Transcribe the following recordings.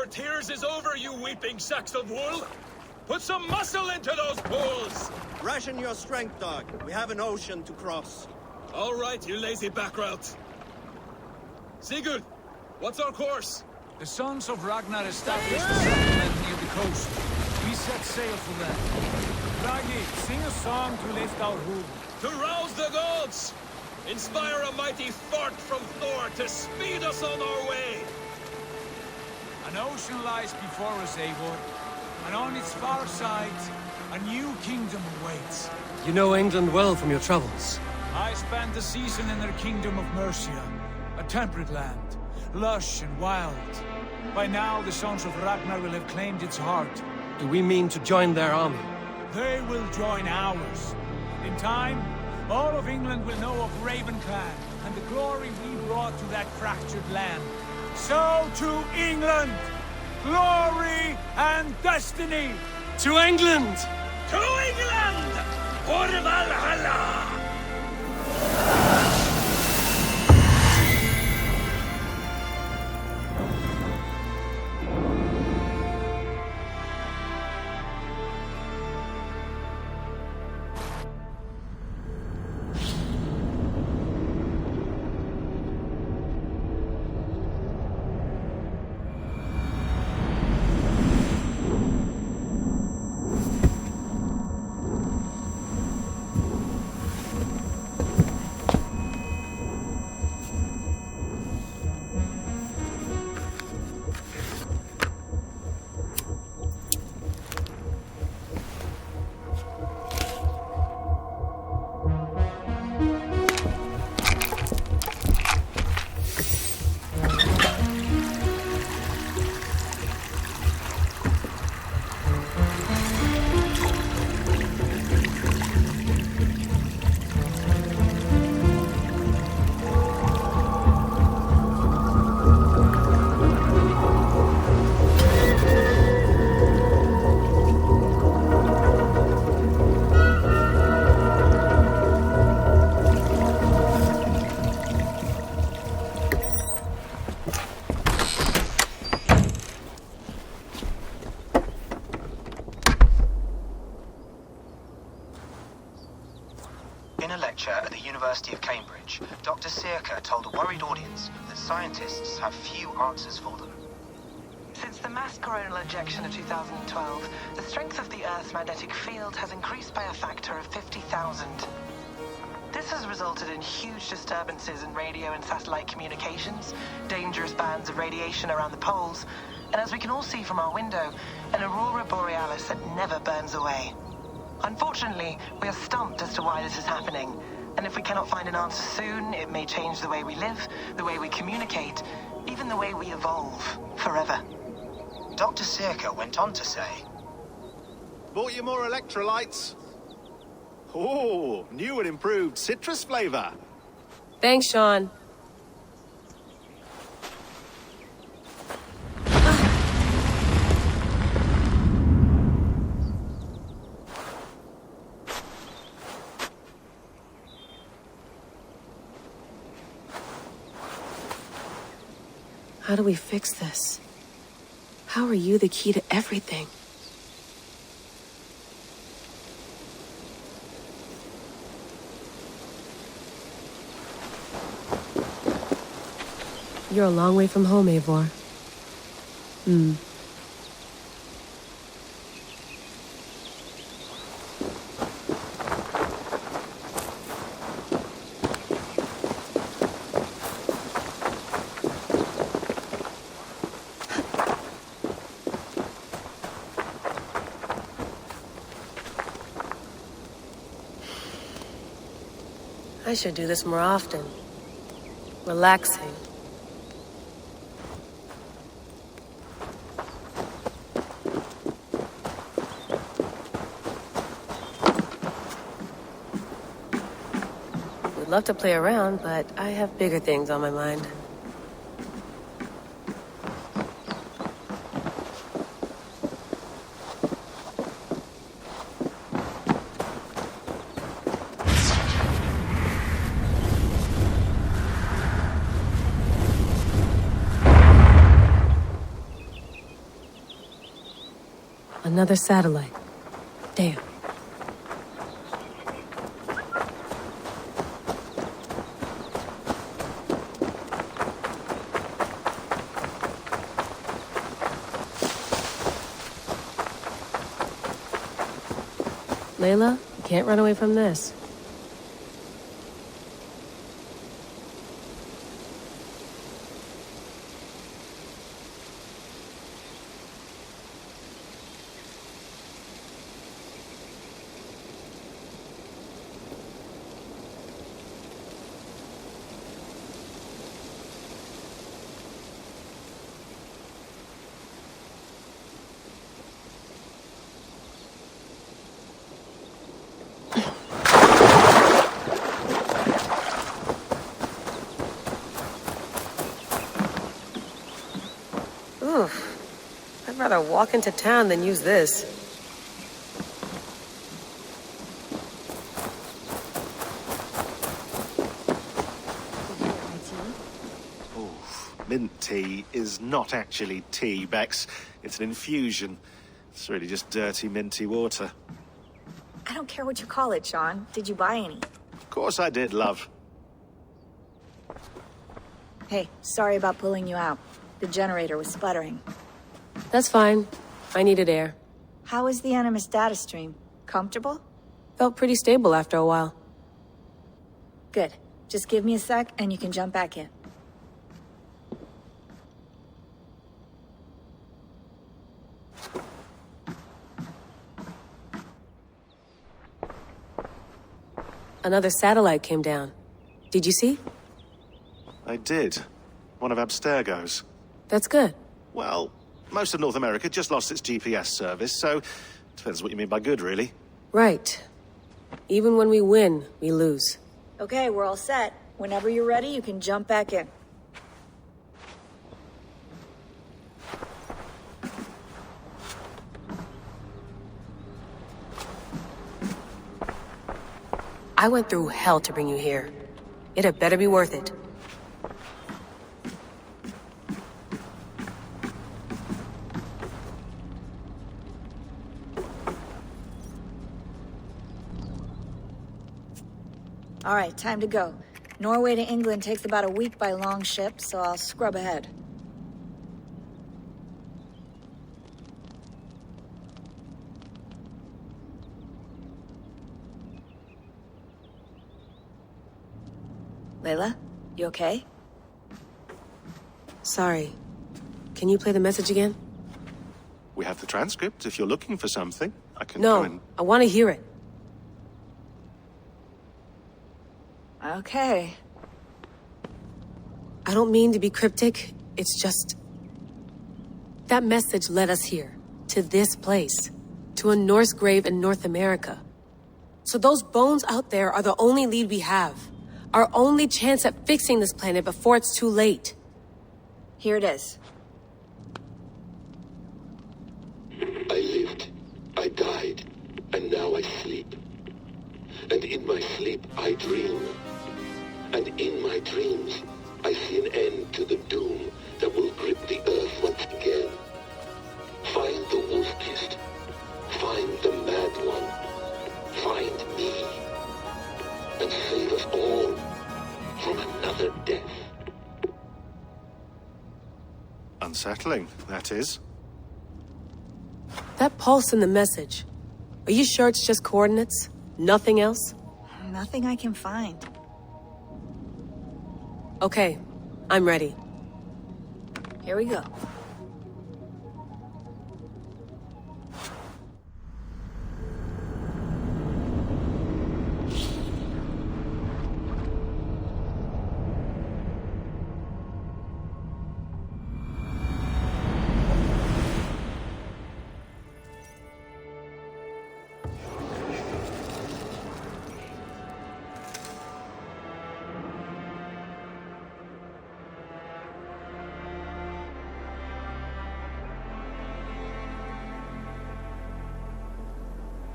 tears is over, you weeping sacks of wool. Put some muscle into those pools. Ration your strength, dog. We have an ocean to cross. All right, you lazy backrout. Sigurd, what's our course? The sons of Ragnar established a settlement near the coast. We set sail for them. Raggi, sing a song to lift our hoof. To rouse the gods! Inspire a mighty fart from Thor to speed us on our way! An ocean lies before us, Eivor, and on its far side, a new kingdom awaits. You know England well from your travels. I spent a season in their kingdom of Mercia, a temperate land, lush and wild. By now, the sons of Ragnar will have claimed its heart. Do we mean to join their army? They will join ours. In time, all of England will know of Ravenclan and the glory we brought to that fractured land. So to England, glory and destiny! To England! To England! For Valhalla! In a lecture at the University of Cambridge, Dr. Sirka told a worried audience that scientists have few answers for them. Since the mass coronal ejection of 2012, the strength of the Earth's magnetic field has increased by a factor of 50,000. This has resulted in huge disturbances in radio and satellite communications, dangerous bands of radiation around the poles, and as we can all see from our window, an aurora borealis that never burns away. Unfortunately, we are stumped as to why this is happening, and if we cannot find an answer soon, it may change the way we live, the way we communicate, even the way we evolve, forever. Dr. Sirka went on to say, Bought you more electrolytes? Oh, new and improved citrus flavor. Thanks, Sean. How do we fix this? How are you the key to everything? You're a long way from home, Eivor. I should do this more often. Relaxing. Would love to play around, but I have bigger things on my mind. Another satellite. Damn. Layla, you can't run away from this. I'd rather walk into town than use this. Mint tea is not actually tea, Bex. It's an infusion. It's really just dirty, minty water. I don't care what you call it, Sean. Did you buy any? Of course I did, love. Hey, sorry about pulling you out. The generator was sputtering. That's fine. I needed air. How was the Animus data stream? Comfortable? Felt pretty stable after a while. Good. Just give me a sec and you can jump back in. Another satellite came down. Did you see? I did. One of Abstergo's. That's good. Well, most of North America just lost its GPS service, so depends what you mean by good, really. Right. Even when we win, we lose. Okay, we're all set. Whenever you're ready, you can jump back in. I went through hell to bring you here. It had better be worth it. All right, time to go. Norway to England takes about a week by long ship, so I'll scrub ahead. Layla, you okay? Sorry. Can you play the message again? We have the transcript. If you're looking for something, I can No, go and... I want to hear it. Okay. I don't mean to be cryptic. It's just... That message led us here. To this place. To a Norse grave in North America. So those bones out there are the only lead we have. Our only chance at fixing this planet before it's too late. Here it is. I lived, I died, and now I sleep. And in my sleep I dream. And in my dreams I see an end to the doom that will grip the earth once again. Find the wolf-kissed. Find the mad one. Find me. And save us all from another death. Unsettling, that is. That pulse in the message. Are you sure it's just coordinates? Nothing else? Nothing I can find. Okay, I'm ready. Here we go.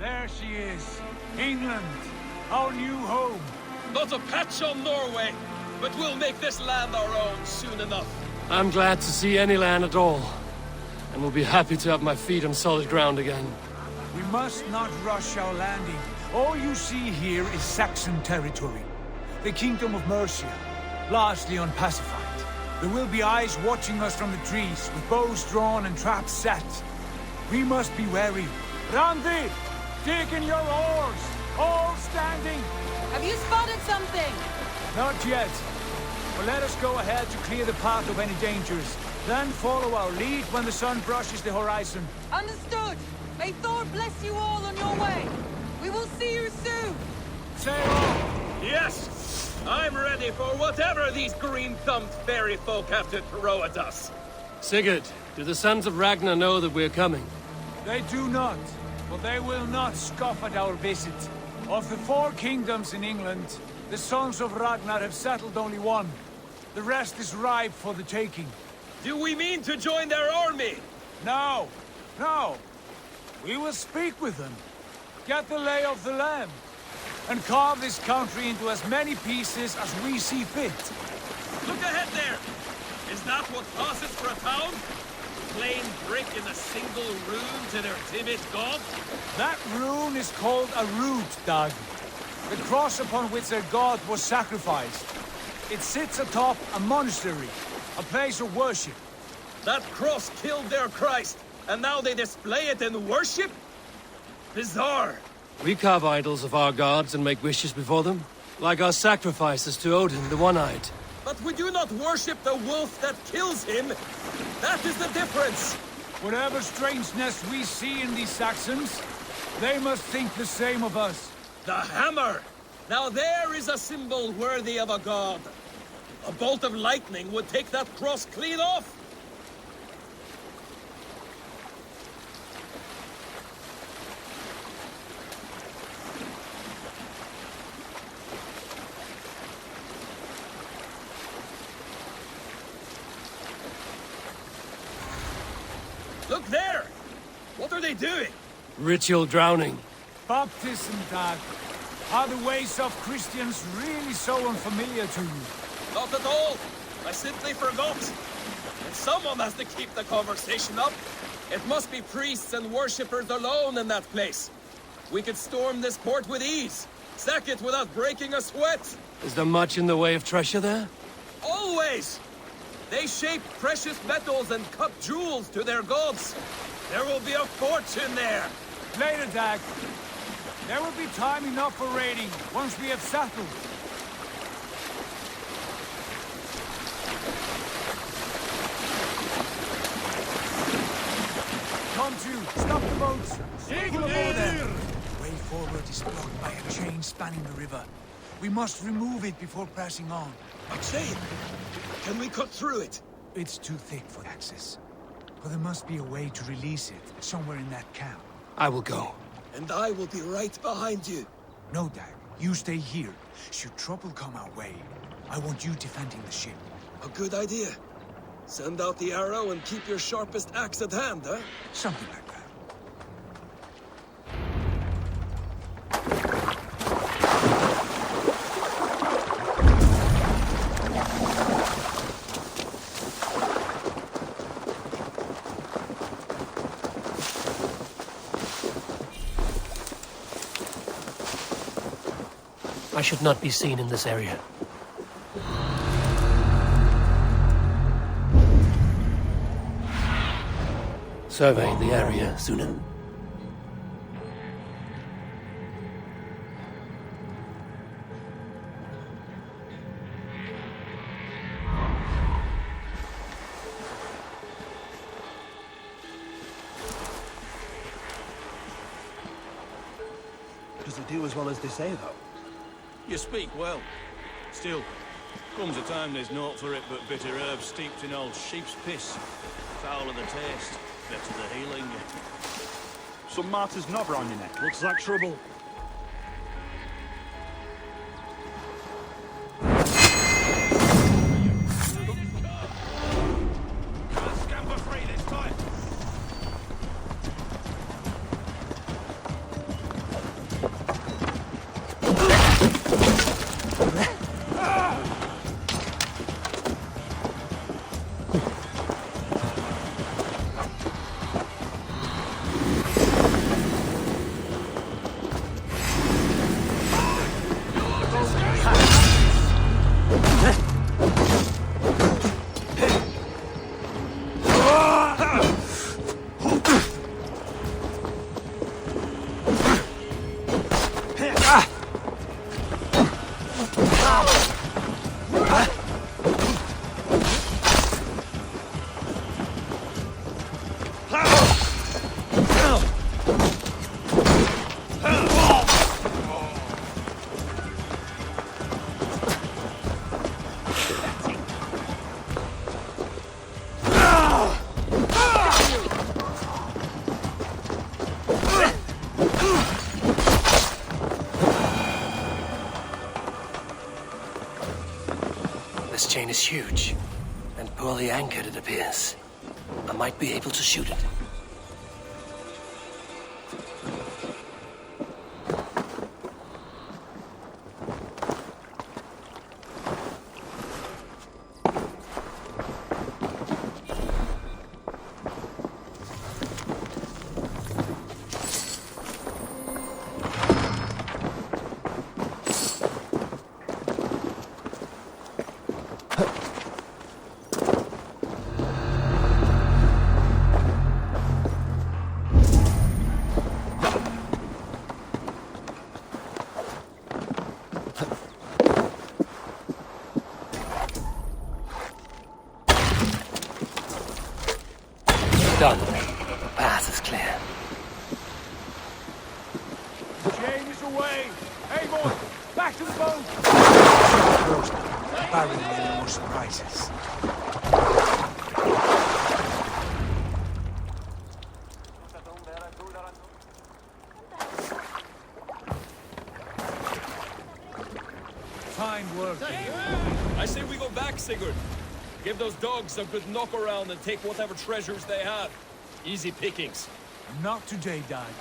There she is. England, our new home. Not a patch on Norway, but we'll make this land our own soon enough. I'm glad to see any land at all. and will be happy to have my feet on solid ground again. We must not rush our landing. All you see here is Saxon territory. The Kingdom of Mercia, largely unpacified. There will be eyes watching us from the trees, with bows drawn and traps set. We must be wary. Randi, dig in your oars, all standing. Have you spotted something? Not yet. But let us go ahead to clear the path of any dangers. Then follow our lead when the sun brushes the horizon. Understood. May Thor bless you all on your way. We will see you soon. Sail on. Yes! I'm ready for whatever these green-thumbed fairy folk have to throw at us. Sigurd, do the sons of Ragnar know that we're coming? They do not, but they will not scoff at our visit. Of the 4 kingdoms in England, the sons of Ragnar have settled only one. The rest is ripe for the taking. Do we mean to join their army? No, no. We will speak with them, get the lay of the land, and carve this country into as many pieces as we see fit. Look ahead there! Is that what passes for a town? Plain brick in a single room to their timid god? That rune is called a root, Doug. The cross upon which their god was sacrificed. It sits atop a monastery, a place of worship. That cross killed their Christ, and now they display it in worship? Bizarre. We carve idols of our gods and make wishes before them, like our sacrifices to Odin, the One-Eyed. But we do not worship the wolf that kills him. That is the difference. Whatever strangeness we see in these Saxons, they must think the same of us. The hammer! Now there is a symbol worthy of a god. A bolt of lightning would take that cross clean off. Look there! What are they doing? Ritual drowning. Baptism, Dad. Are the ways of Christians really so unfamiliar to you? Not at all. I simply forgot. And someone has to keep the conversation up. It must be priests and worshippers alone in that place. We could storm this port with ease. Sack it without breaking a sweat. Is there much in the way of treasure there? Always! They shape precious metals and cut jewels to their gods. There will be a fortune there. Later, Dag. There will be time enough for raiding once we have settled. Come to, stop the boats. Pull aboard them. The way forward is blocked by a chain spanning the river. We must remove it before pressing on. A chain? Can we cut through it? It's too thick for access. But there must be a way to release it, somewhere in that camp. I will go. And I will be right behind you. No, Dag. You stay here. Should trouble come our way, I want you defending the ship. A good idea. Send out the arrow and keep your sharpest axe at hand, huh? Something like that. I should not be seen in this area. Survey the area, Sunan. Does it do as well as they say, though? You speak well. Still, comes a time there's naught for it but bitter herbs steeped in old sheep's piss. Foul of the taste, better the healing. Some martyr's knob around your neck. Looks like trouble. Scamper free this time. chain is huge, and poorly anchored it appears. I might be able to shoot it. Done. The path is clear. The chain is away! Hey, boy! Back to the boat! Barry made more surprises. Fine work. I say we go back, Sigurd. Give those dogs a good knock around and take whatever treasures they have. Easy pickings. Not today, Dad.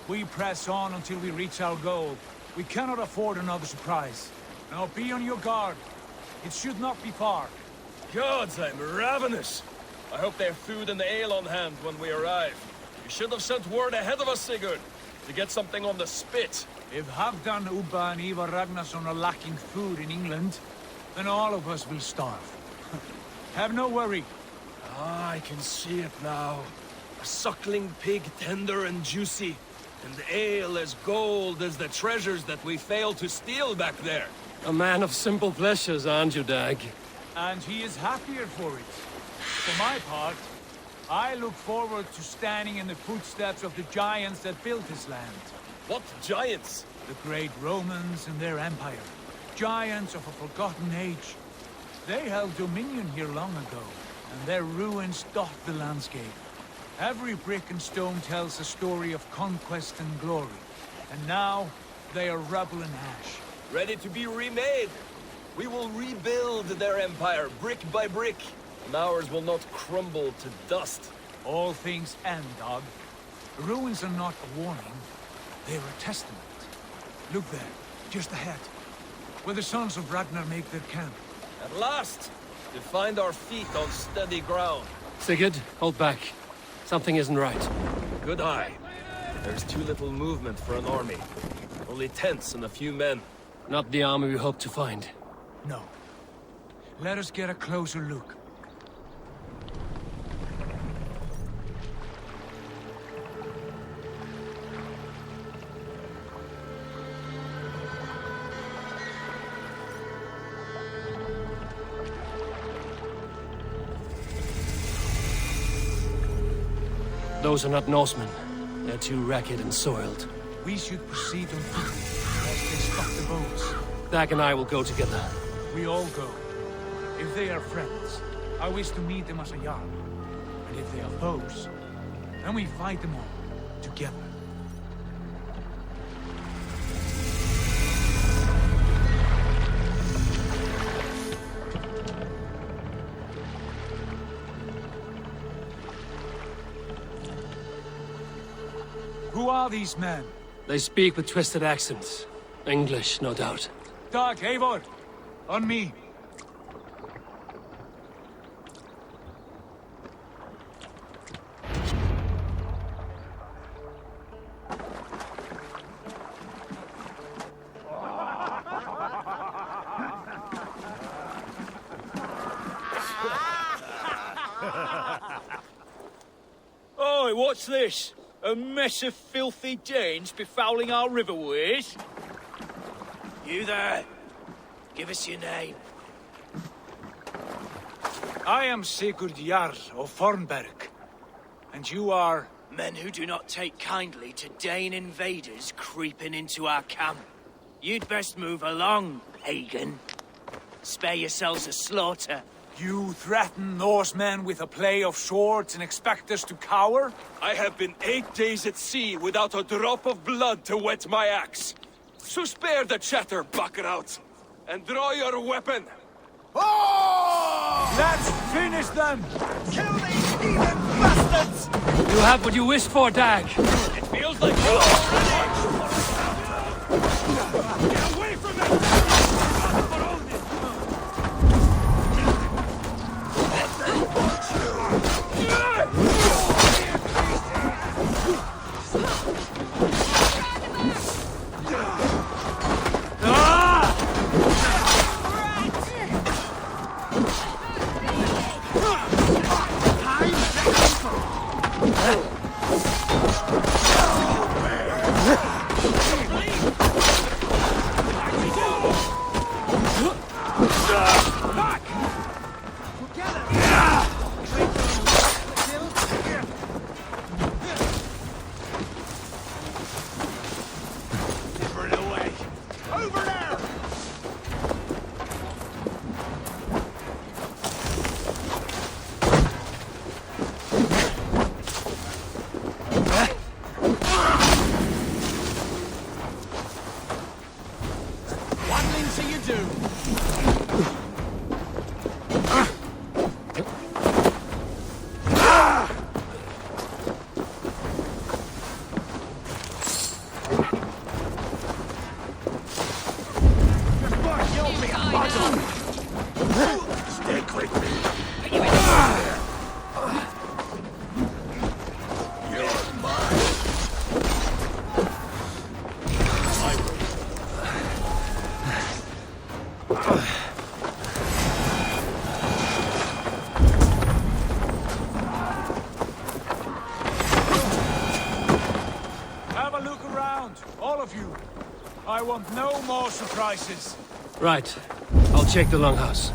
We press on until we reach our goal. We cannot afford another surprise. Now be on your guard. It should not be far. Gods, I'm ravenous. I hope they have food and ale on hand when we arrive. You should have sent word ahead of us, Sigurd, to get something on the spit. If Halfdan, Ubba and Ivar Ragnarsson are lacking food in England, then all of us will starve. Have no worry. Ah, I can see it now. A suckling pig, tender and juicy. And ale as gold as the treasures that we failed to steal back there. A man of simple pleasures, aren't you, Dag? And he is happier for it. For my part, I look forward to standing in the footsteps of the giants that built this land. What giants? The great Romans and their empire. Giants of a forgotten age. They held dominion here long ago, and their ruins dot the landscape. Every brick and stone tells a story of conquest and glory. And now, they are rubble and ash. Ready to be remade. We will rebuild their empire, brick by brick. And ours will not crumble to dust. All things end, Dog. The ruins are not a warning. They're a testament. Look there, just ahead. Where the sons of Ragnar make their camp. At last! To find our feet on steady ground. Sigurd, hold back. Something isn't right. Good eye. There's too little movement for an army. Only tents and a few men. Not the army we hoped to find. No. Let us get a closer look. Those are not Norsemen. They're too ragged and soiled. We should proceed on foot, lest they stop the boats. Dag and I will go together. We all go. If they are friends, I wish to meet them as a Jarl. And if they are foes, then we fight them all, together. Who are these men? They speak with twisted accents. English, no doubt. Dag, Eivor! On me! Oi, what's this? A mess of filthy Danes befouling our riverways? You there! Give us your name. I am Sigurd Jarl of Fornberg. And you are... Men who do not take kindly to Dane invaders creeping into our camp. You'd best move along, pagan. Spare yourselves a slaughter. You threaten Norsemen with a play of swords and expect us to cower? I have been 8 days at sea without a drop of blood to wet my axe. So spare the chatter, Buckerout, and draw your weapon. Oh! Let's finish them! Kill these heathen bastards! You have what you wished for, Dag. It feels like you're Get away from them! I want no more surprises. Right. I'll check the longhouse.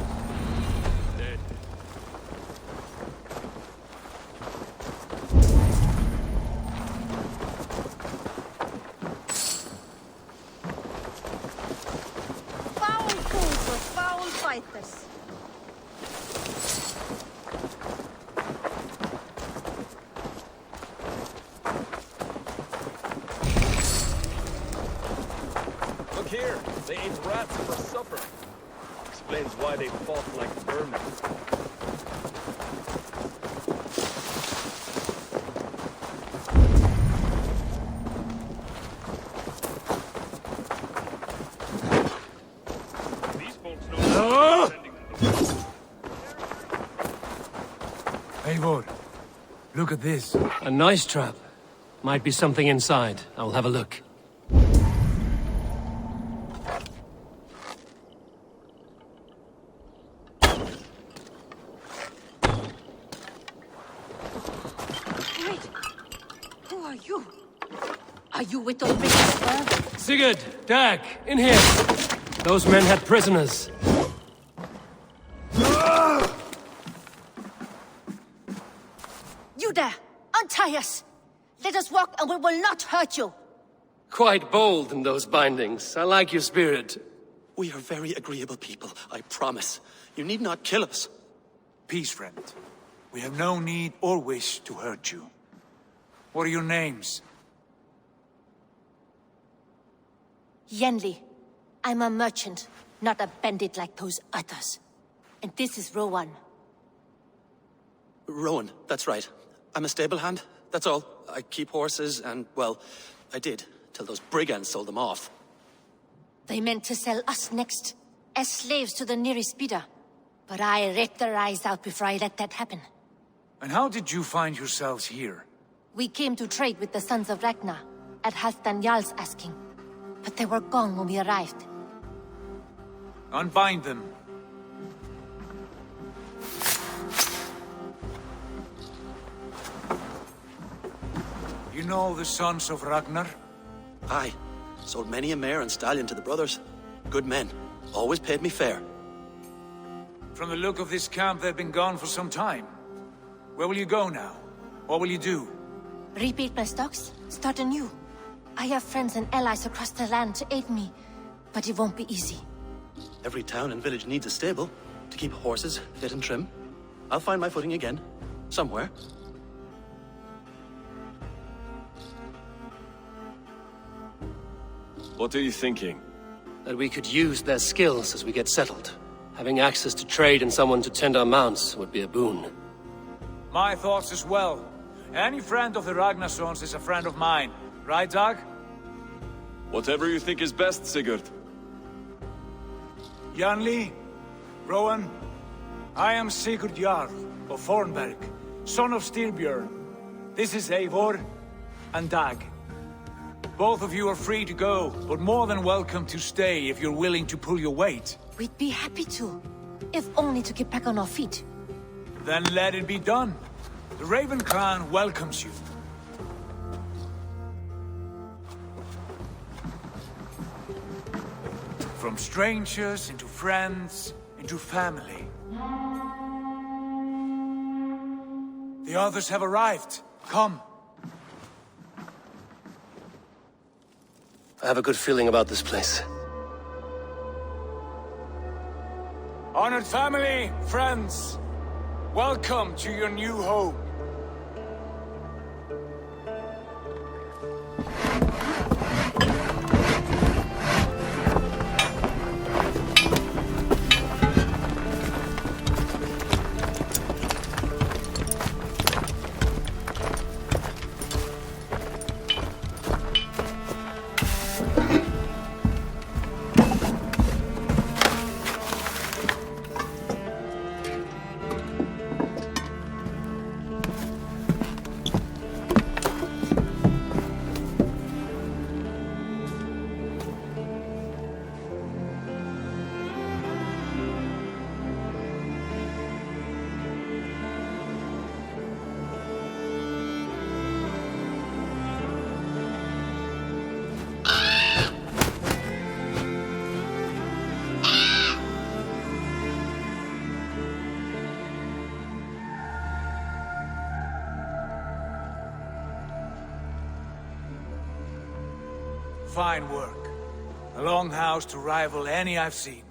Foul fools for foul fighters. Here, they ate rats for supper. Explains why they fought like vermin. These folks know. Eivor, look at this. A nice trap. Might be something inside. I'll have a look. With those big sperm? Sigurd, Dag, in here. Those men had prisoners. You there! Untie us! Let us walk and we will not hurt you! Quite bold in those bindings. I like your spirit. We are very agreeable people, I promise. You need not kill us. Peace, friend. We have no need or wish to hurt you. What are your names? Yenli. I'm a merchant, not a bandit like those others. And this is Rowan. Rowan, that's right. I'm a stable hand, that's all. I keep horses and, well, I did, till those brigands sold them off. They meant to sell us next, as slaves to the nearest bidder. But I ripped their eyes out before I let that happen. And how did you find yourselves here? We came to trade with the Sons of Ragnar, at Halfdan Jarl's asking. But they were gone when we arrived. Unbind them. You know the Sons of Ragnar? Aye. Sold many a mare and stallion to the brothers. Good men. Always paid me fair. From the look of this camp, they've been gone for some time. Where will you go now? What will you do? Rebuild my stocks, start anew. I have friends and allies across the land to aid me, but it won't be easy. Every town and village needs a stable to keep horses fit and trim. I'll find my footing again, somewhere. What are you thinking? That we could use their skills as we get settled. Having access to trade and someone to tend our mounts would be a boon. My thoughts as well. Any friend of the Ragnarsons is a friend of mine. Right, Dag? Whatever you think is best, Sigurd. Janli, Rowan, I am Sigurd Jarl of Fornberg, son of Styrbjörn. This is Eivor and Dag. Both of you are free to go, but more than welcome to stay if you're willing to pull your weight. We'd be happy to, if only to get back on our feet. Then let it be done. The Raven clan welcomes you. From strangers into friends, into family. The others have arrived. Come. I have a good feeling about this place. Honored family, friends, welcome to your new home. Fine work. A longhouse to rival any I've seen.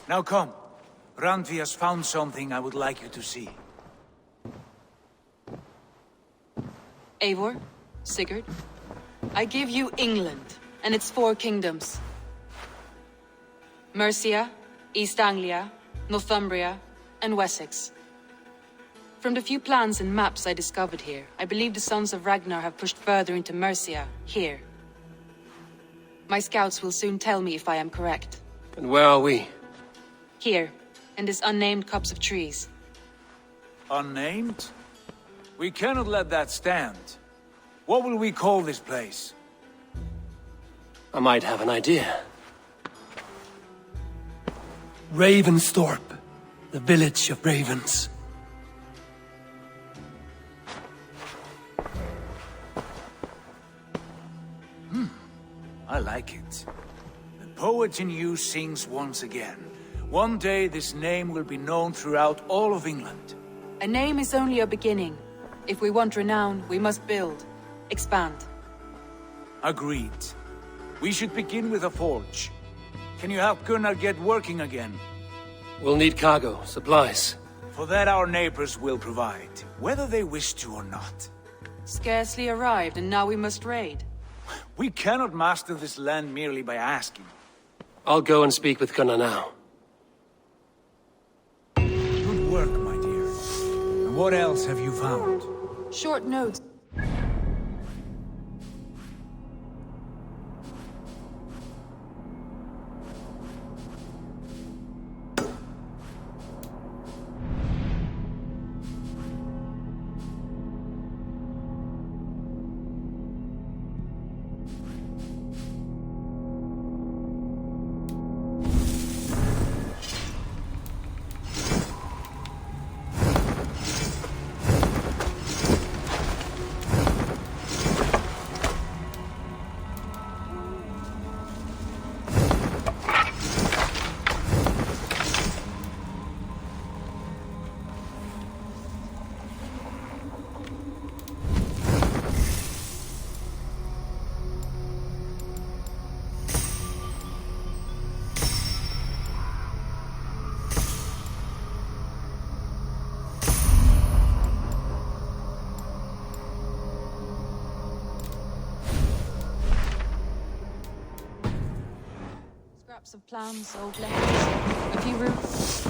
Now come. Randvi has found something I would like you to see. Eivor, Sigurd, I give you England and its 4 kingdoms. Mercia, East Anglia, Northumbria, and Wessex. From the few plans and maps I discovered here, I believe the Sons of Ragnar have pushed further into Mercia, here. My scouts will soon tell me if I am correct. And where are we? Here, in this unnamed copse of trees. Unnamed? We cannot let that stand. What will we call this place? I might have an idea. Ravensthorpe, the village of ravens. I like it. The poet in you sings once again. One day this name will be known throughout all of England. A name is only a beginning. If we want renown, we must build, expand. Agreed. We should begin with a forge. Can you help Gunnar get working again? We'll need cargo, supplies. For that our neighbors will provide, whether they wish to or not. Scarcely arrived, and now we must raid. We cannot master this land merely by asking. I'll go and speak with Gunnar now. Good work, my dear. And what else have you found? Short notes. Scraps of plans, old letters, a few roots.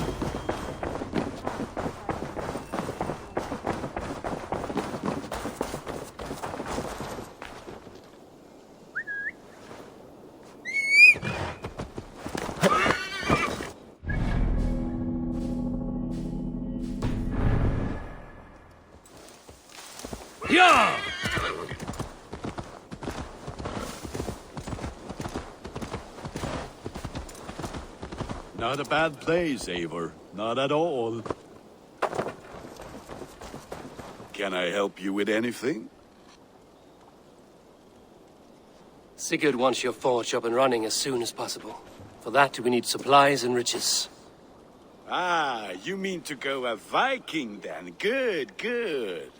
Yeah! Not a bad place, Eivor. Not at all. Can I help you with anything? Sigurd wants your forge up and running as soon as possible. For that, we need supplies and riches. Ah, you mean to go a Viking then? Good, good.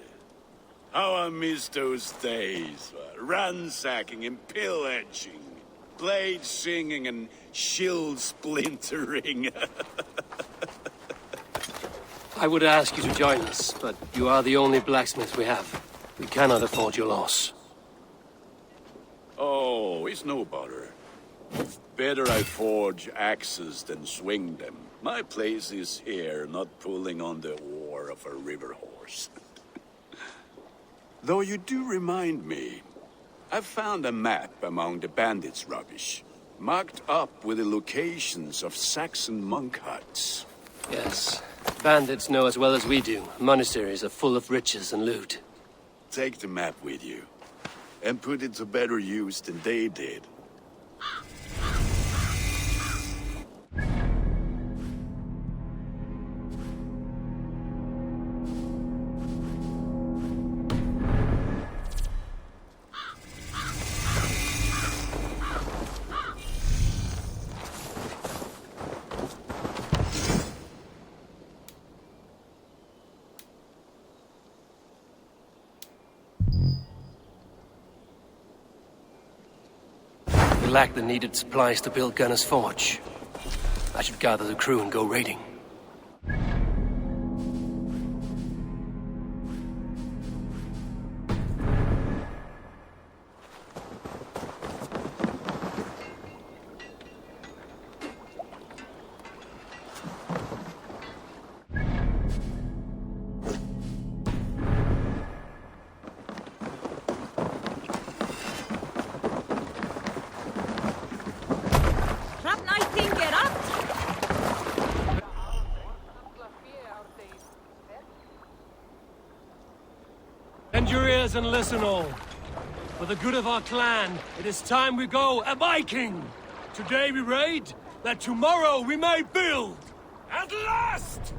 How I miss those days. Ransacking and pillaging. Blade singing and shield splintering. I would ask you to join us, but you are the only blacksmith we have. We cannot afford your loss. Oh, it's no bother. Better I forge axes than swing them. My place is here, not pulling on the oar of a river horse. Though you do remind me, I found a map among the bandits' rubbish, marked up with the locations of Saxon monk huts. Yes, bandits know as well as we do. Monasteries are full of riches and loot. Take the map with you, and put it to better use than they did. We lack the needed supplies to build Gunner's Forge. I should gather the crew and go raiding. Bend your ears and listen all. For the good of our clan, it is time we go a Viking! Today we raid, that tomorrow we may build! At last!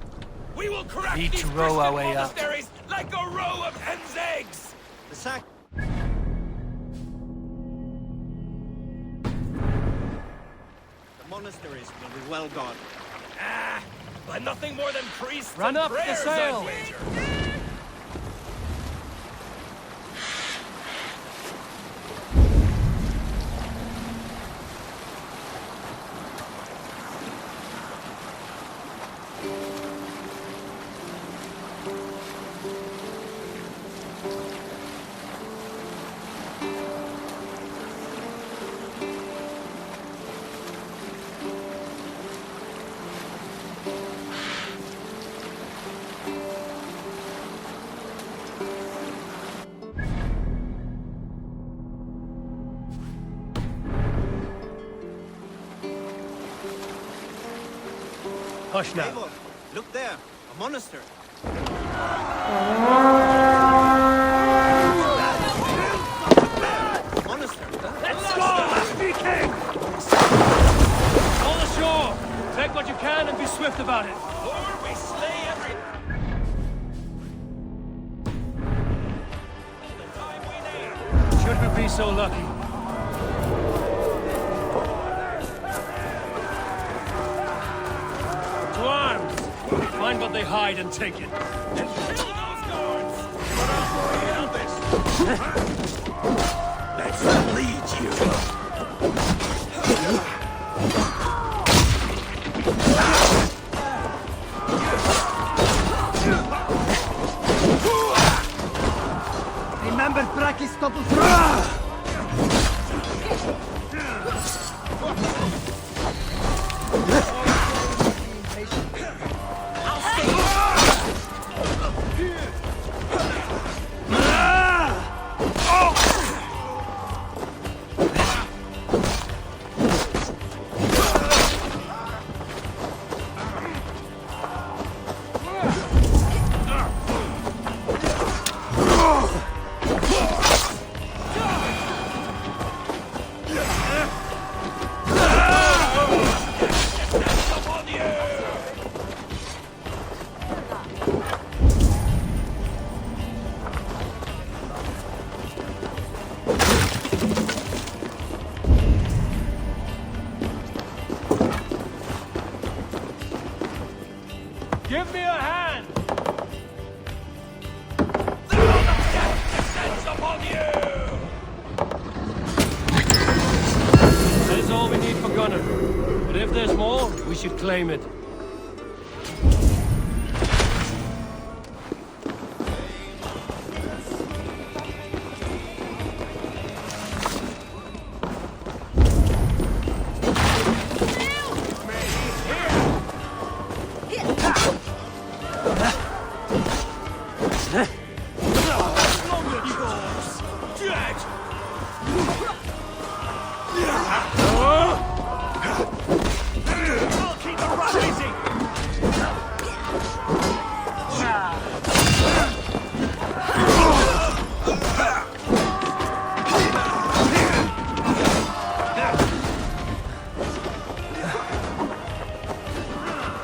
We will crack Need these to row our Christian way up. monasteries like a row of hen's eggs! The sack. The monasteries will be well guarded. Ah, but nothing more than priests Run and up the prayers, sail. I'd wager. Hush now. Eivor, look there, a monastery. Monastery. Let's go! Viking! All ashore! Take what you can and be swift about it. Or we slay every... All the time we need. Should we be so lucky? To arms! Find what they hide and take it. And kill those guards! What else do we handle this? Let's lead you. Remember Brakis double Give me a hand! That is all we need for Gunner. But if there's more, we should claim it.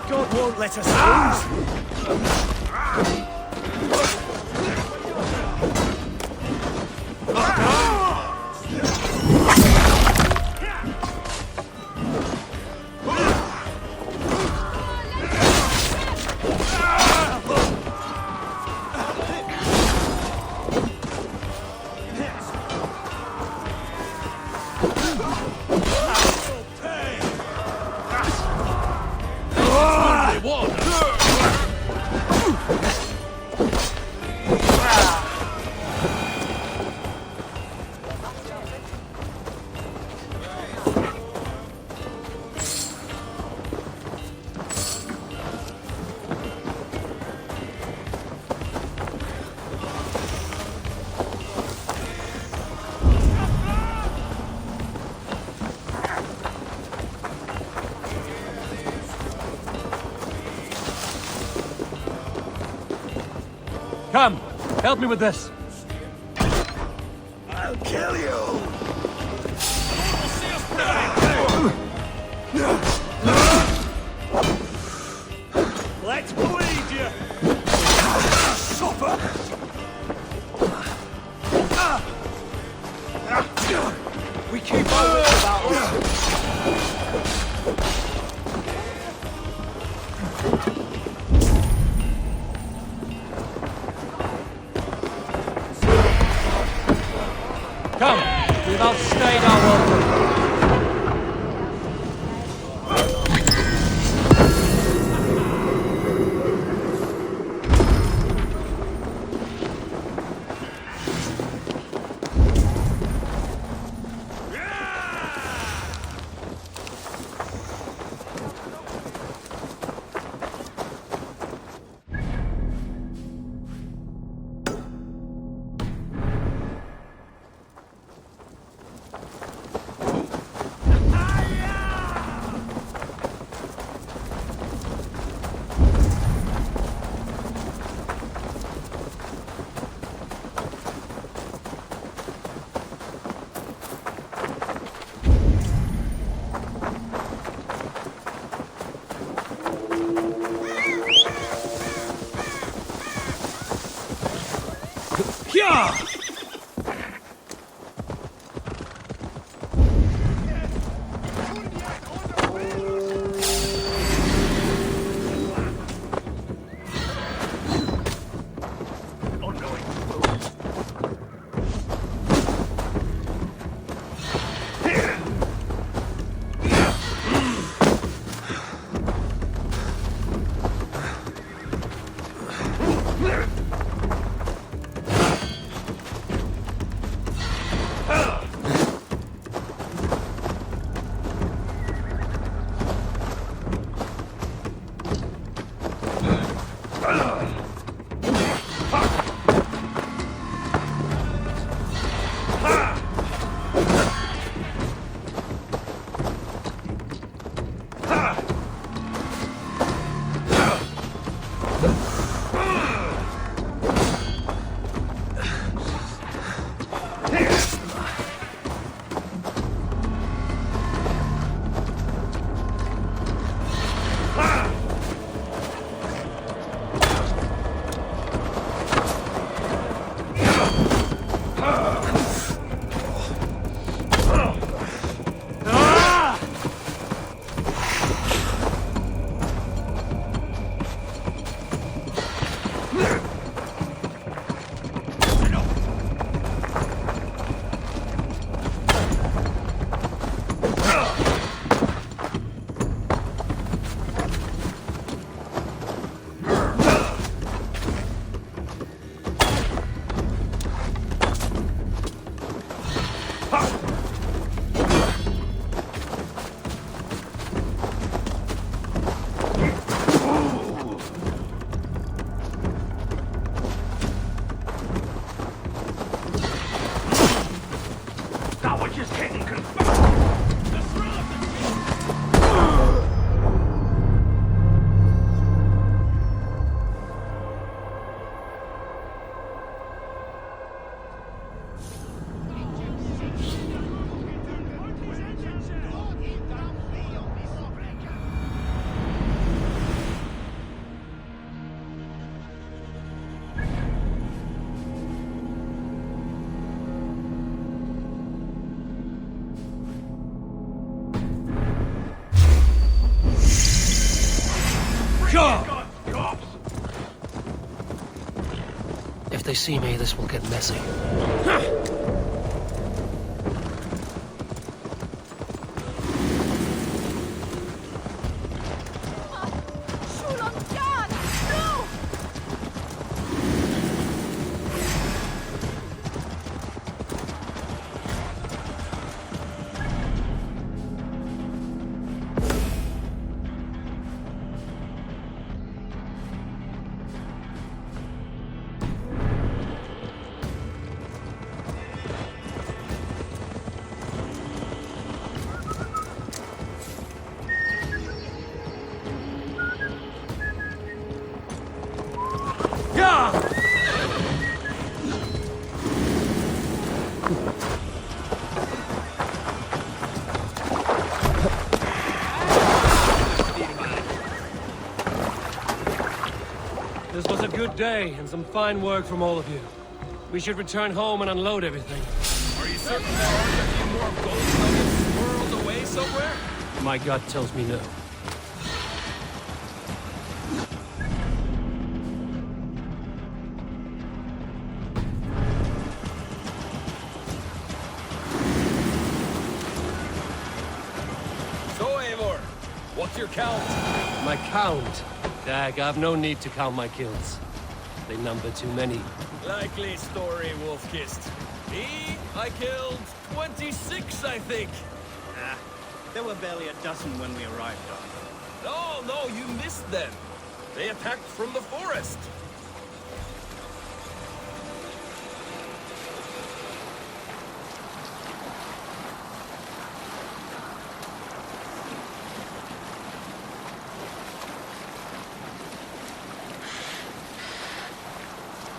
God won't let us lose. Come, help me with this. I'll kill you! Let's bleed you! Suffer! We keep our wits about us. Come, we've outstayed our welcome. If they see me, this will get messy. This was a good day and some fine work from all of you. We should return home and unload everything. Are you certain there aren't a few more gold nuggets swirled away somewhere? My gut tells me no. So, Eivor, what's your count? My count? Dag, I've no need to count my kills. They number too many. Likely story, Wolf-Kissed. Me, I killed 26, I think. There were barely a dozen when we arrived, Don. No, you missed them. They attacked from the forest.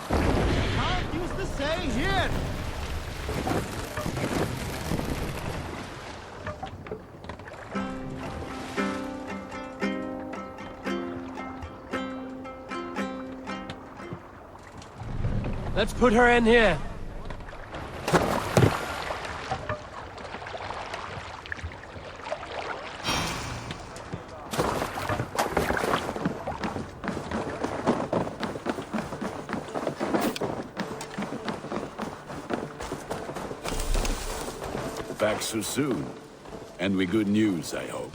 Can't use the saying here. Let's put her in here. Back so soon. And with good news, I hope.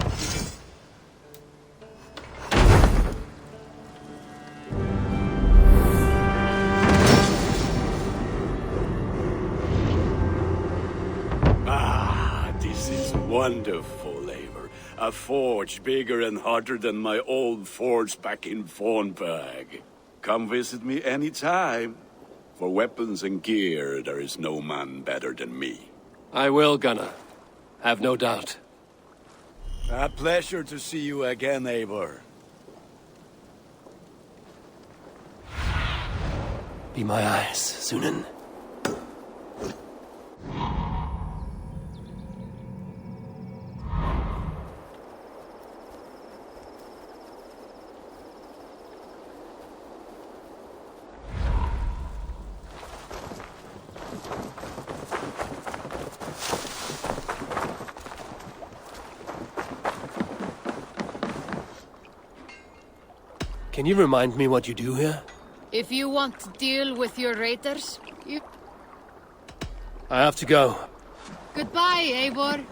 This is wonderful, Eivor. A forge bigger and hotter than my old forge back in Fornberg. Come visit me anytime. For weapons and gear, there is no man better than me. I will, Gunnar. Have no doubt. A pleasure to see you again, Eivor. Be my eyes, Sunan. Can you remind me what you do here? If you want to deal with your raiders, you... I have to go. Goodbye, Eivor.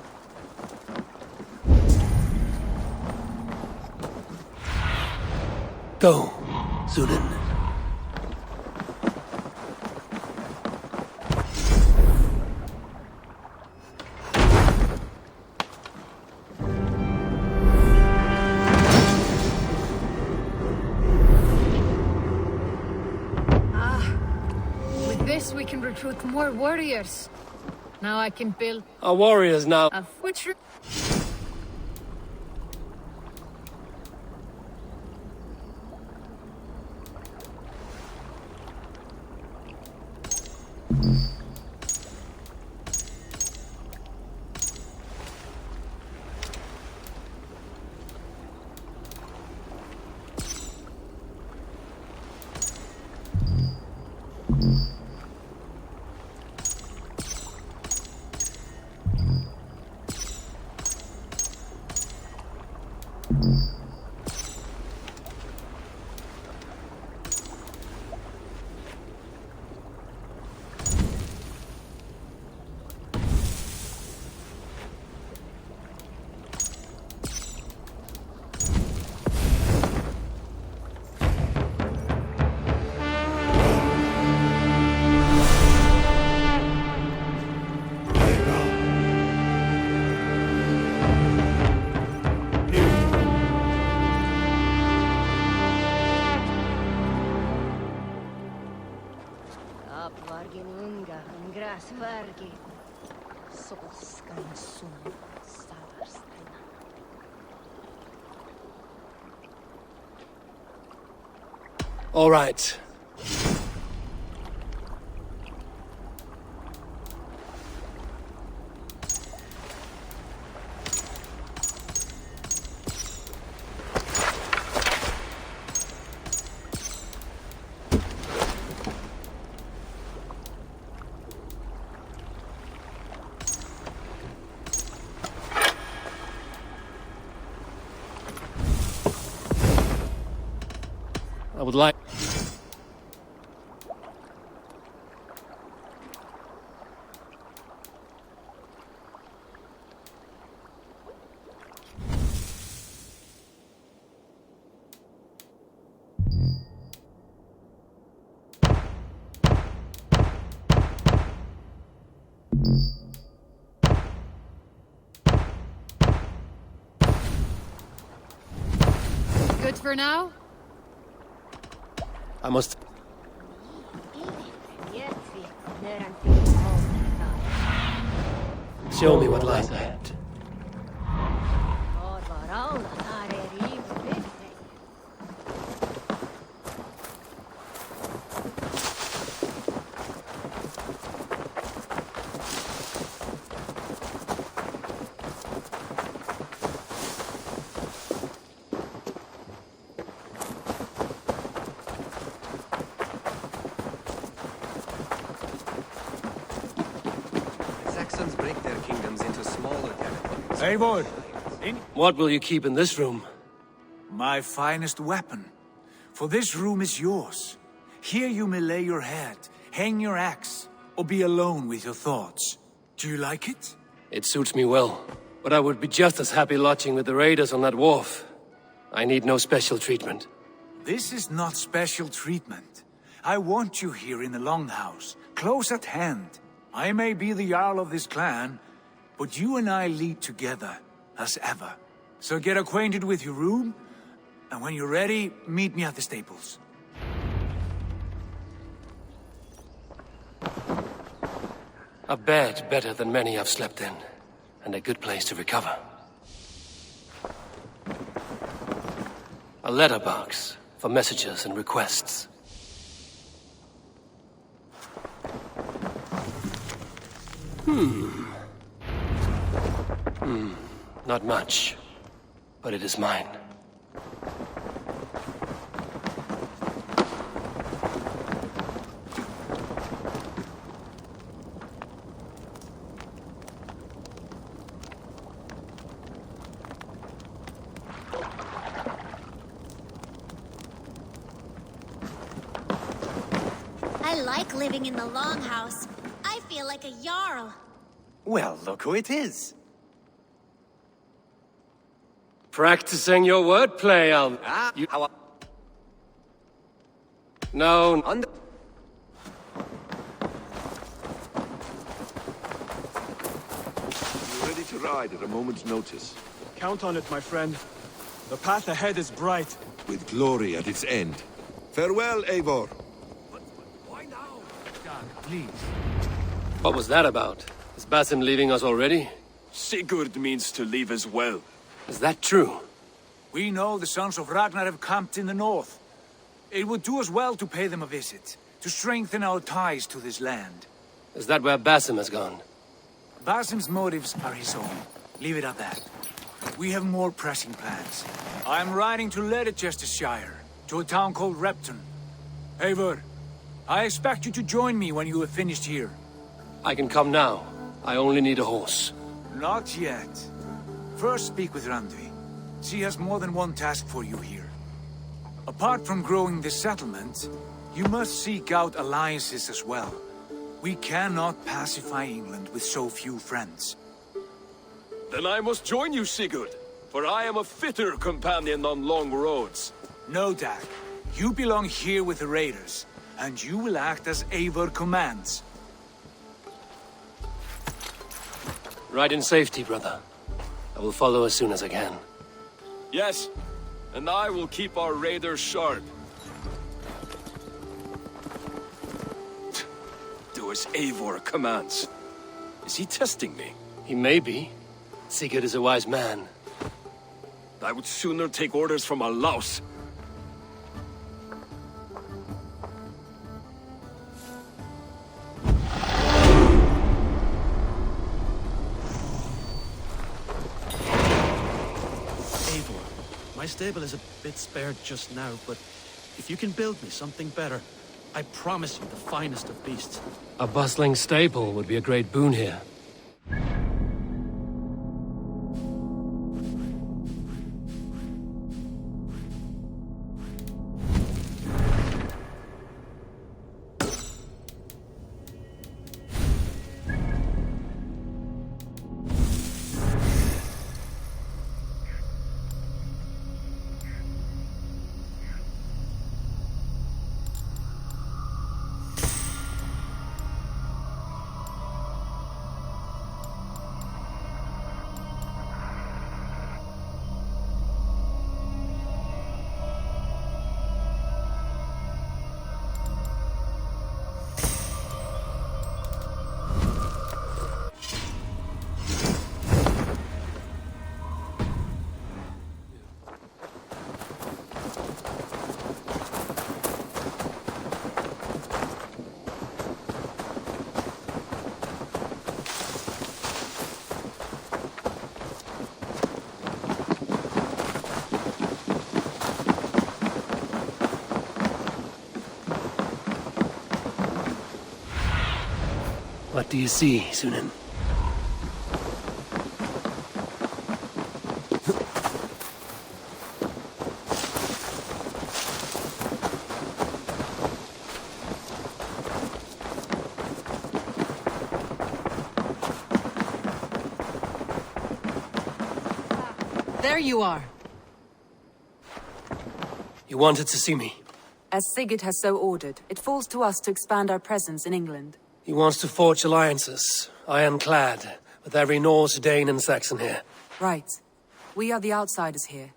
Go, Sunan. With this, we can recruit more warriors. Now I can build Our warriors now. a fortress. All right. I would like... Good for now? I must... Show me what lies ahead. Break their kingdoms into smaller territories. Eivor, What will you keep in this room? my finest weapon. For this room is yours. Here you may lay your head, hang your axe, or be alone with your thoughts. Do you like it? It suits me well, but I would be just as happy lodging with the raiders on that wharf. I need no special treatment. This is not special treatment. I want you here in the Longhouse, close at hand. I may be the Jarl of this clan, but you and I lead together, as ever. So get acquainted with your room, and when you're ready, meet me at the stables. A bed better than many I've slept in, and a good place to recover. A letterbox for messages and requests. Not much, but it is mine. I like living in the Longhouse. I feel like a Jarl. Well, look who it is. Practicing your wordplay, No. You're ready to ride at a moment's notice. Count on it, my friend. The path ahead is bright. With glory at its end. Farewell, Eivor. Please. What was that about? His Basim leaving us already? Sigurd means to leave as well. Is that true? We know the sons of Ragnar have camped in the north. It would do us well to pay them a visit, to strengthen our ties to this land. Is that where Basim has gone? Basim's motives are his own. Leave it at that. We have more pressing plans. I'm riding to Leicestershire, to a town called Repton. Eivor, I expect you to join me when you have finished here. I can come now. I only need a horse. Not yet. First speak with Randvi. She has more than one task for you here. Apart from growing this settlement, you must seek out alliances as well. We cannot pacify England with so few friends. Then I must join you, Sigurd, for I am a fitter companion on long roads. No, Dag. You belong here with the raiders, and you will act as Eivor commands. Ride in safety, brother. I will follow as soon as I can. Yes, and I will keep our raiders sharp. Do as Eivor commands. Is he testing me? He may be. Sigurd is a wise man. I would sooner take orders from a louse. My stable is a bit spared just now, but if you can build me something better, I promise you the finest of beasts. A bustling stable would be a great boon here. What do you see, Sunan? There you are. You wanted to see me? As Sigurd has so ordered, it falls to us to expand our presence in England. He wants to forge alliances, ironclad, with every Norse, Dane and Saxon here. Right. We are the outsiders here.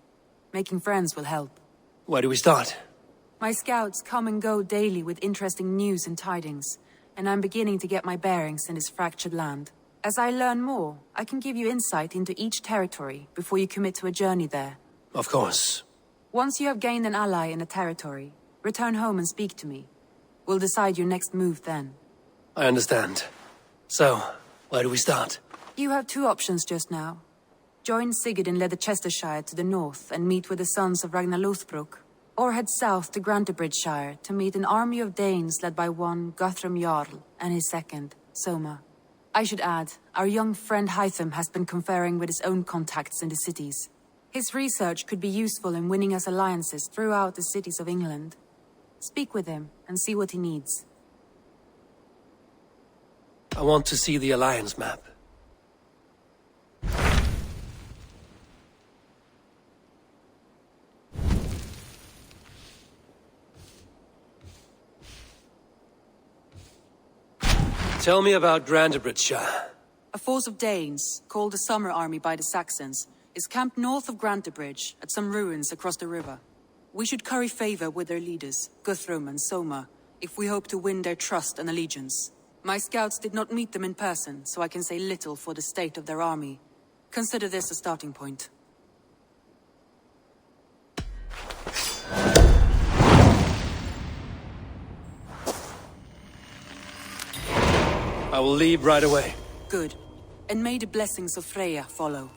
Making friends will help. Where do we start? My scouts come and go daily with interesting news and tidings, and I'm beginning to get my bearings in this fractured land. As I learn more, I can give you insight into each territory before you commit to a journey there. Of course. Once you have gained an ally in a territory, return home and speak to me. We'll decide your next move then. I understand. So, where do we start? You have two options just now. Join Sigurd in Leicestershire to the north and meet with the sons of Ragnar Lothbrok, or head south to Grantebridgeshire to meet an army of Danes led by one Guthrum Jarl and his second, Soma. I should add, our young friend Hytham has been conferring with his own contacts in the cities. His research could be useful in winning us alliances throughout the cities of England. Speak with him and see what he needs. I want to see the alliance map. Tell me about Grantebridgeshire. A force of Danes, called the Summer Army by the Saxons, is camped north of Grantebridge at some ruins across the river. We should curry favor with their leaders, Guthrum and Soma, if we hope to win their trust and allegiance. My scouts did not meet them in person, so I can say little for the state of their army. Consider this a starting point. I will leave right away. Good. And may the blessings of Freya follow.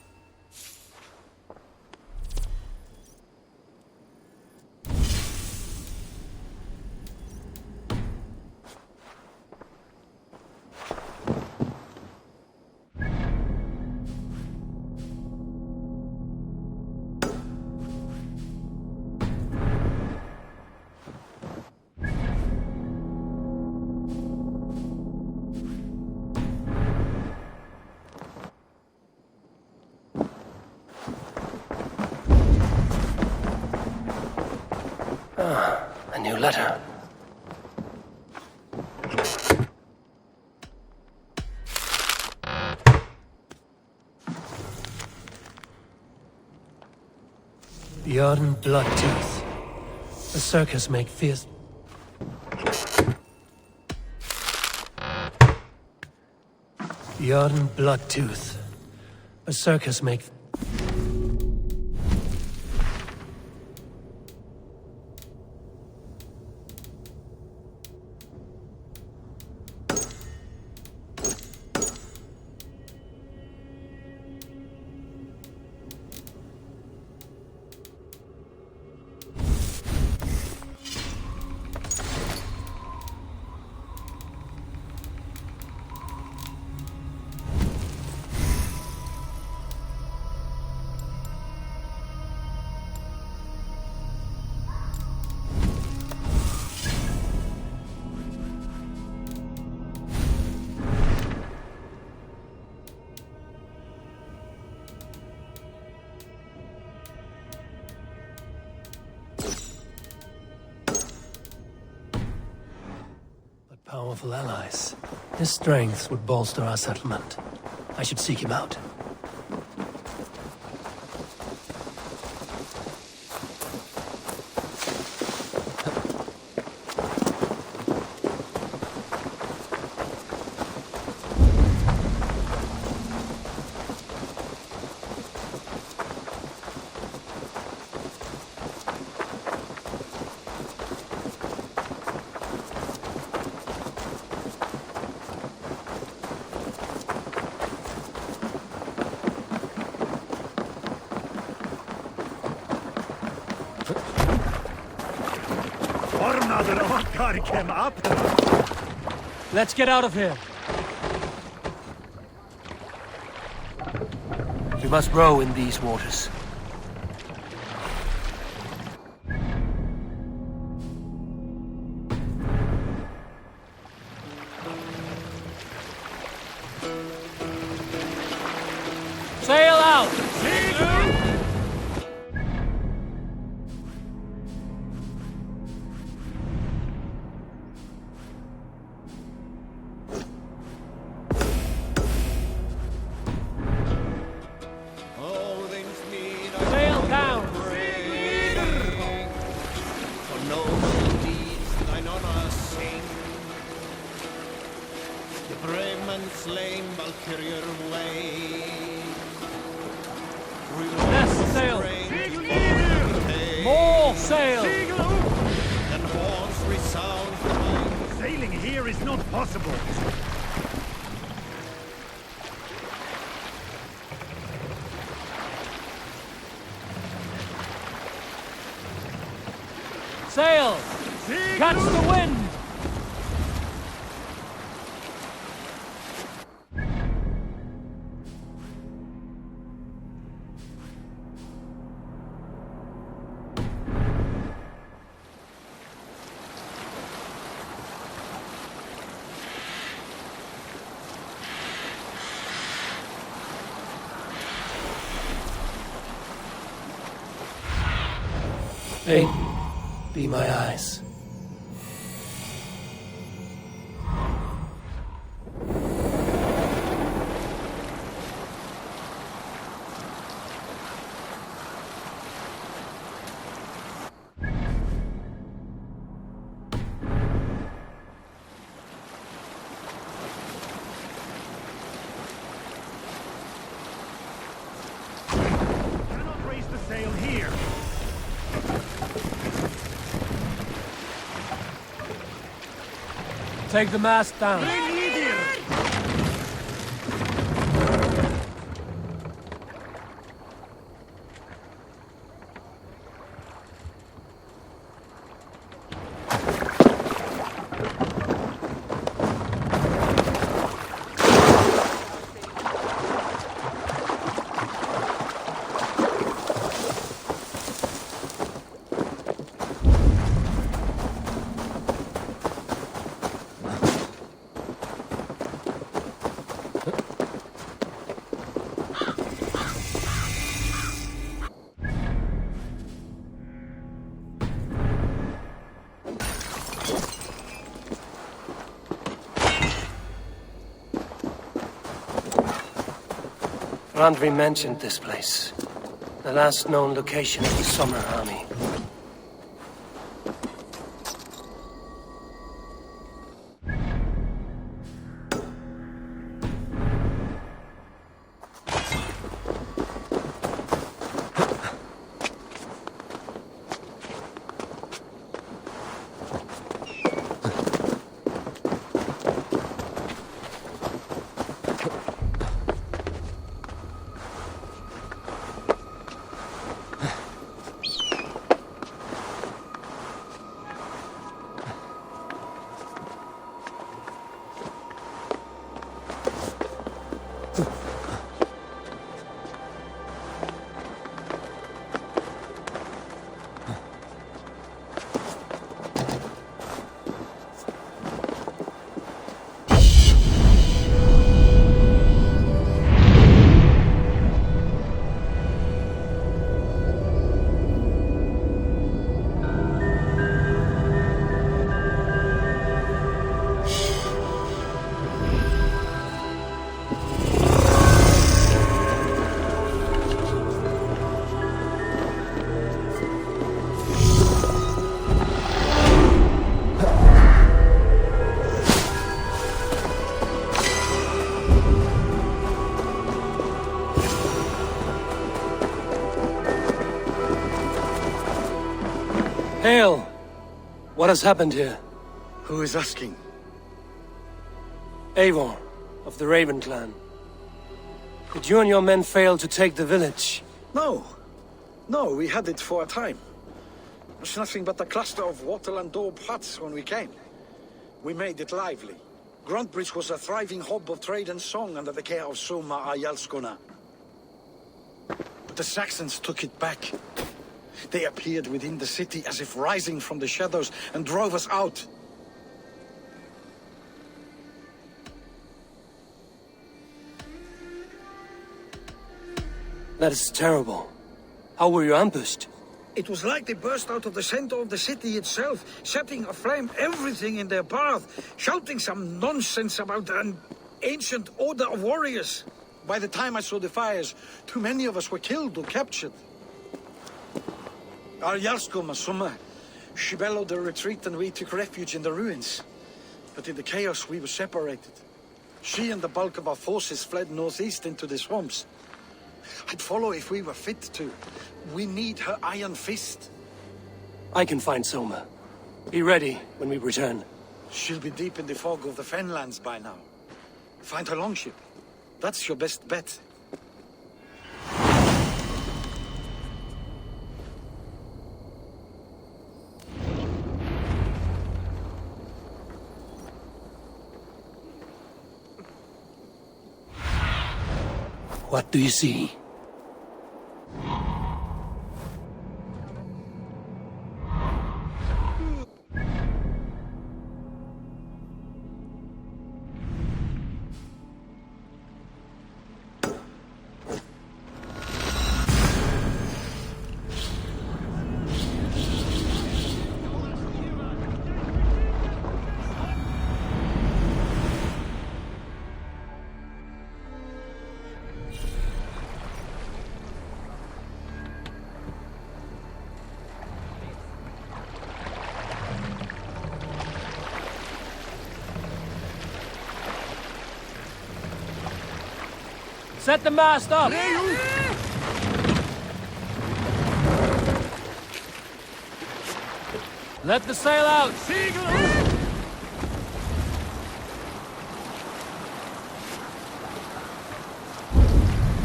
A new letter. Bjorn Bloodtooth. The circus make fierce... Bjorn Bloodtooth. A circus make... Powerful allies. His strength would bolster our settlement. I should seek him out. Let's get out of here. We must row in these waters. Sail out! Sail! Catch the wind! Fate, be my eyes. take the mast down. Randvi mentioned this place. The last known location of the Summer Army. Hail! What has happened here? Who is asking? Eivor, of the Raven clan. Did you and your men fail to take the village? No. No, we had it for a time. It was nothing but a cluster of wattle and daub huts when we came. We made it lively. Gruntbridge was a thriving hub of trade and song under the care of Soma Ayalskona. But the Saxons took it back. They appeared within the city as if rising from the shadows and drove us out. That is terrible. How were you ambushed? It was like they burst out of the center of the city itself, setting aflame everything in their path, shouting some nonsense about an ancient order of warriors. By the time I saw the fires, too many of us were killed or captured. Our Yarskoma, Summa, she bellowed a retreat and we took refuge in the ruins. But in the chaos, we were separated. She and the bulk of our forces fled northeast into the swamps. I'd follow if we were fit to. We need her iron fist. I can find Soma. Be ready when we return. She'll be deep in the fog of the Fenlands by now. Find her longship. That's your best bet. What do you see? Set the mast up! Let the sail out!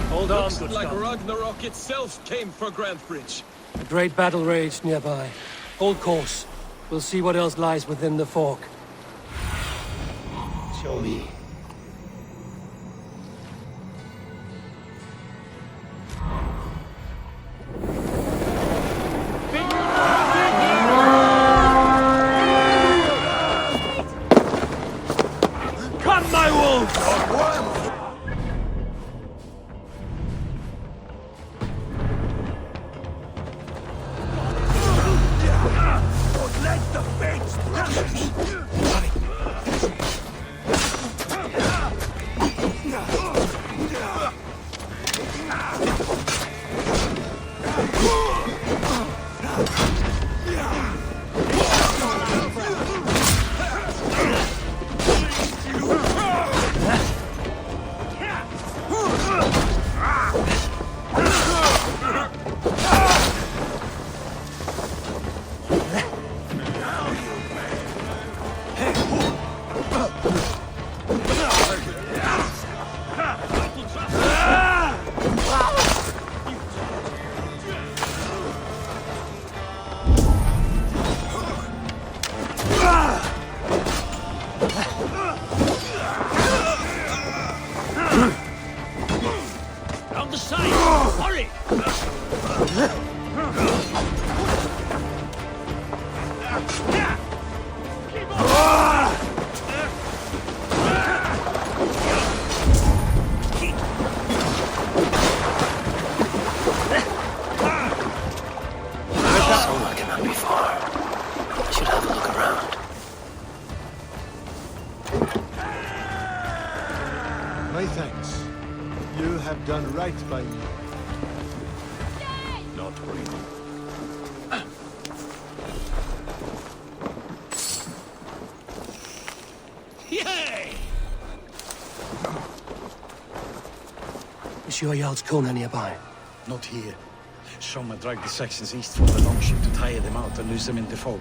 Hold on, Looks good like Scot. Ragnarok itself came for Grantebridge. A great battle raged nearby. Hold course. We'll see what else lies within the fork. Show me. Come, my wolves! Let the fates On the side! Hurry! Somewhere cannot be far. I should have a look around. My thanks. You have done right by me. Not really. Yay! Is your Jarl's Kona nearby? Not here. Soma dragged the Saxons east for the longship to tire them out and lose them in the fog.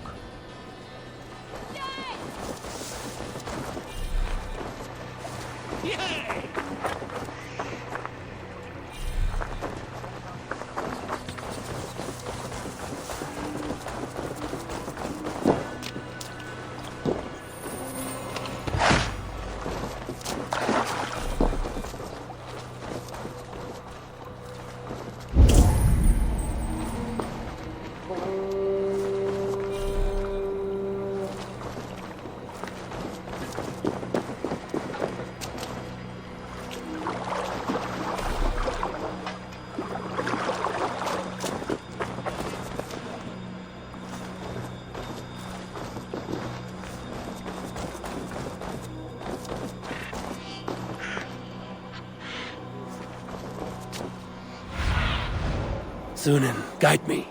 Sunan, guide me.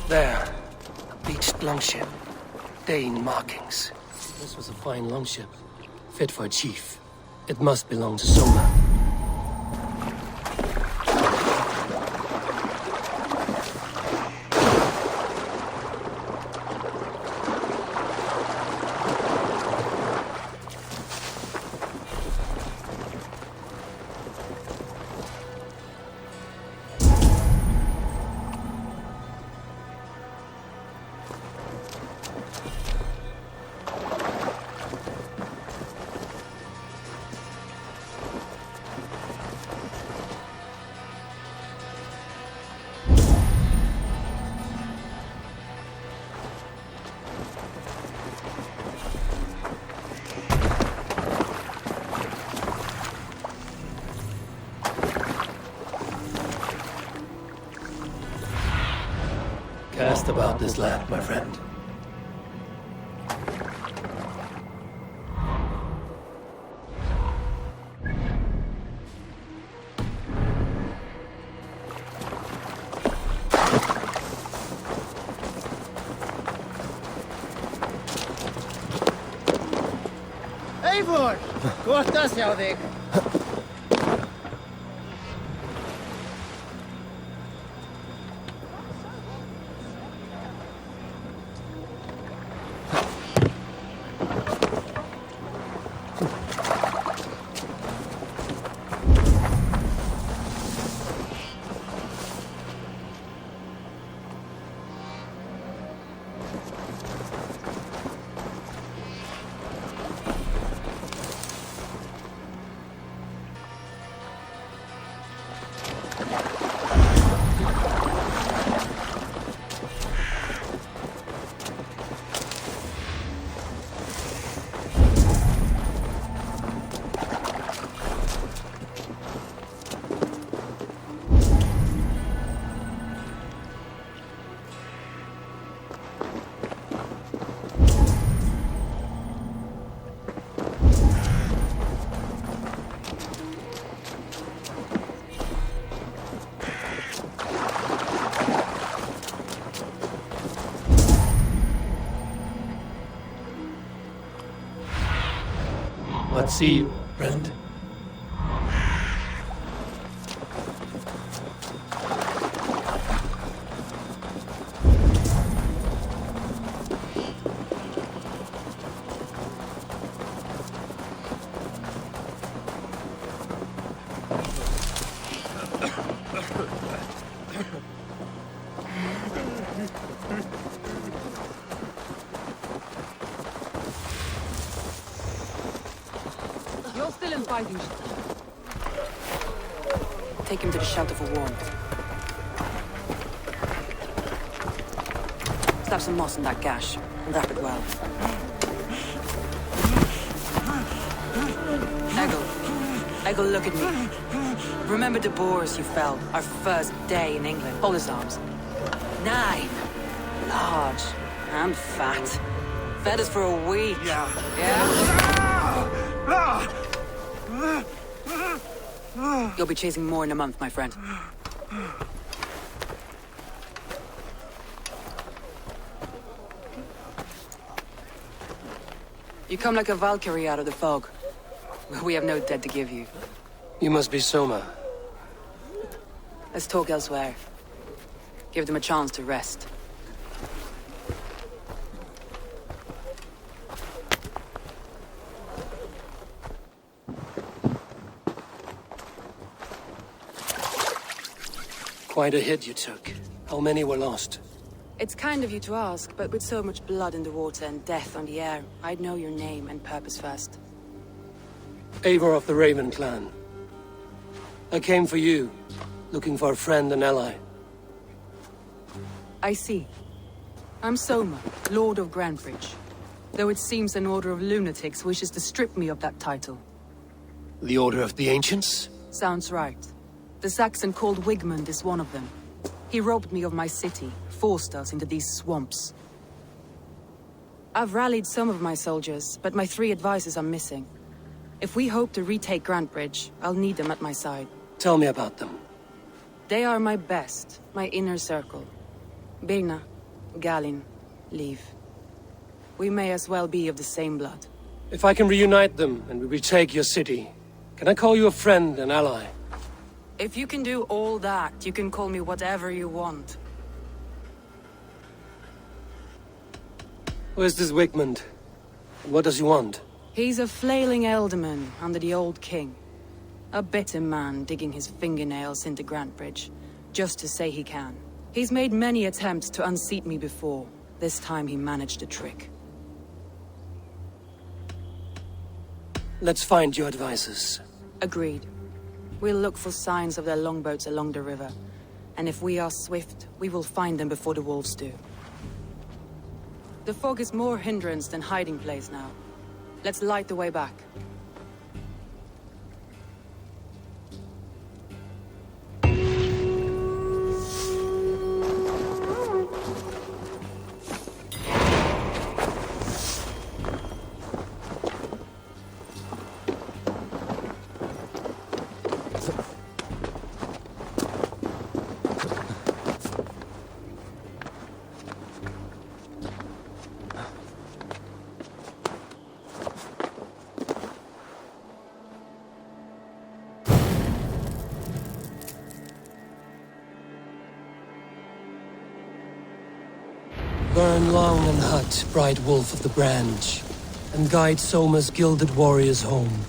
There. A beached longship. Dane markings. This was a fine longship. Fit for a chief. It must belong to Soma. best about this land, my friend. Eivor! Kohtas hjá þig. Let's see you, friend. You're still in fighting. Take him to the shelter for warmth. Slap some moss in that gash and wrap it well. Eggle, look at me. Remember the boars you felled our first day in England? Hold his arms. 9. Large and fat. Fed us for a week. Yeah? You'll be chasing more in a month, my friend. You come like a Valkyrie out of the fog. We have no dead to give you. You must be Soma. Let's talk elsewhere. Give them a chance to rest. Quite a hit you took. How many were lost? It's kind of you to ask, but with so much blood in the water and death on the air, I'd know your name and purpose first. Eivor of the Raven clan. I came for you, looking for a friend and ally. I see. I'm Soma, Lord of Grantebridge. Though it seems an order of lunatics wishes to strip me of that title. The Order of the Ancients? Sounds right. The Saxon called Wigmund is one of them. He robbed me of my city, forced us into these swamps. I've rallied some of my soldiers, but my 3 advisors are missing. If we hope to retake Grantebridge, I'll need them at my side. Tell me about them. They are my best, my inner circle. Birna, Galin, Liv. We may as well be of the same blood. If I can reunite them and we retake your city, can I call you a friend and ally? If you can do all that, you can call me whatever you want. Where's this Wigmund? And what does he want? He's a flailing elderman under the old king. A bitter man digging his fingernails into Grantebridge, just to say he can. He's made many attempts to unseat me before. This time he managed a trick. Let's find your advisors. Agreed. We'll look for signs of their longboats along the river. And if we are swift, we will find them before the wolves do. The fog is more hindrance than hiding place now. Let's light the way back. Burn long and hot, bright wolf of the branch, and guide Soma's gilded warriors home.